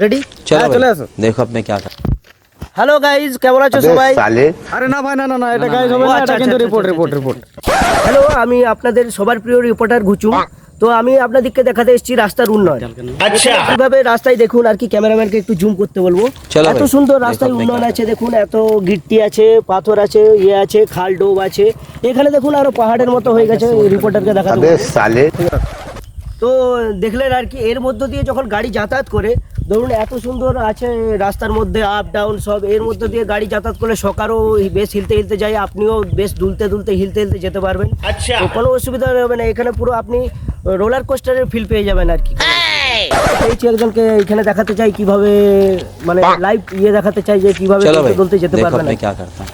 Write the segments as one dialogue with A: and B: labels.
A: Ready?
B: চলো
A: চলে আসো।
B: দেখো আপনি क्या कर
A: হ্যালো গাইজ, কেমন আছো সবাই?
C: আরে না ভাই, না এটা গাইজ হবে না, এটা কিন্তু রিপোর্ট।
A: হ্যালো, আমি আপনাদের সবার প্রিয় রিপোর্টার গুচুম। তো আমি আপনাদেরকে দেখাতে এসেছি রাস্তার উন্নয়ন। আচ্ছা, কিভাবে রাস্তায় দেখুন, আর কি ক্যামেরাম্যানকে একটু জুম করতে বলবো।
B: চলো
A: এত
B: ভাই,
A: সুন্দর
B: দেখো
A: রাস্তায়
B: আপনি
A: উন্নয়ন
B: क्या
A: আছে, দেখুন এত গিট্টি আছে, পাথর আছে, ইয়ে আছে, খাল ডোব আছে। এখানে দেখুন আরো পাহাড়ের মতো হয়ে গেছে। রিপোর্টারকে দেখাতে বলবো। তো দেখলেন আর কি, এর মধ্য দিয়ে যখন গাড়ি যাতায়াত করে, ধরুন এত সুন্দর আছে রাস্তার মধ্যে, আপ ডাউন সব, এর মধ্যে দিয়ে গাড়ি যাতায়াত করলে সকারও বেশ হিলতে হিলতে যায়, আপনিও বেশ দুলতে দুলতে হিলতে হিলতে যেতে পারবেন। তো কোনো অসুবিধা হবে না, এখানে পুরো আপনি রোলার কোস্টারের ফিল পেয়ে যাবেন আর কি। পেয়েছি একজনকে এখানে দেখাতে চাই কিভাবে, মানে লাইভ ইয়ে দেখাতে চাই যে কিভাবে
B: चलो भाई
A: দুলতে যেতে
B: देखो
A: পারবেন।
B: अपने क्या करता है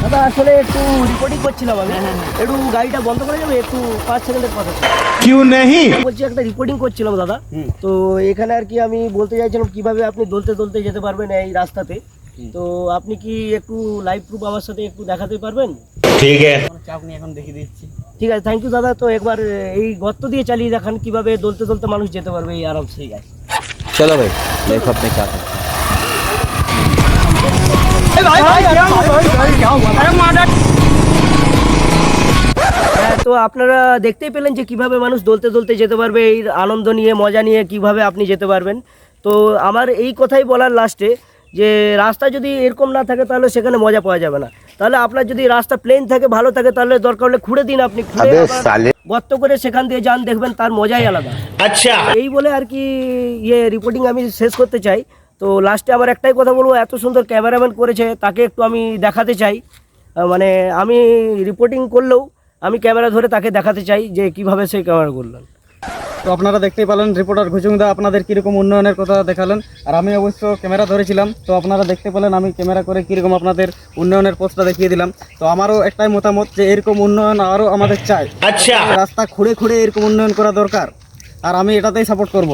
A: দাদা আসলে একটু রিপোর্টিং করছিলাম আমি, একটু গাড়িটা বন্ধ করে যাবে, একটু 5 সেকেন্ডের কথা ছিল।
C: क्यों नहीं?
A: বলছি একটা রিপোর্টিং করছিলাম দাদা। তো এখানে আর কি আমি বলতে চাইছিলাম কিভাবে আপনি দলতে দলতে যেতে পারবেন এই রাস্তাতে। তো আপনি কি একটু লাইভ প্রুফ আমার সাথে একটু দেখাতে পারবেন?
C: ठीक है।
A: ঠিক আছে, থ্যাংক ইউ দাদা। তো একবার এই গর্ত দিয়ে চালিয়ে দেখান কিভাবে দলতে দলতে মানুষ যেতে পারবে এই আরামসে গাড়ি।
B: चलो भाई देखो अपने क्या करता है
A: হ্যাঁ, তো আপনারা দেখতেই পেলেন যে কিভাবে মানুষ দলতে দলতে যেতে পারবে, এই আনন্দ নিয়ে মজা নিয়ে কিভাবে আপনি যেতে পারবেন। তো আমার এই কথাই বলার লাস্টে যে রাস্তা যদি এরকম না থাকে তাহলে সেখানে মজা পাওয়া যাবে না। তাহলে আপনার যদি রাস্তা প্লেন থাকে, ভালো থাকে, তাহলে দরকার হলে খুঁড়ে দিন, আপনি খুঁড়ে আবার গর্ত করে সেখান দিয়ে যান, দেখবেন তার মজাই আলাদা। আচ্ছা, এই বলে আর কি ইয়ে রিপোর্টিং আমি শেষ করতে চাই। তো লাস্টে আমার একটাই কথা বলবো, এত সুন্দর ক্যামেরাম্যান করেছে, তাকে একটু আমি দেখাতে চাই। মানে আমি রিপোর্টিং করলেও আমি ক্যামেরা ধরে তাকে দেখাতে চাই যে কিভাবে সেই ক্যামেরা করলেন।
C: তো আপনারা দেখতেই পেলেন রিপোর্টার ঘুচুংদা আপনাদের কীরকম উন্নয়নের কথা দেখালেন, আর আমি অবশ্য ক্যামেরা ধরেছিলাম। তো আপনারা দেখতে পেলেন আমি ক্যামেরা করে কীরকম আপনাদের উন্নয়নের পথটা দেখিয়ে দিলাম। তো আমারও একটাই মতামত যে এরকম উন্নয়ন আরও আমাদের চাই। আচ্ছা, রাস্তা খুঁড়ে খুঁড়ে এরকম উন্নয়ন করা দরকার, আর আমি এটাতেই সাপোর্ট করব।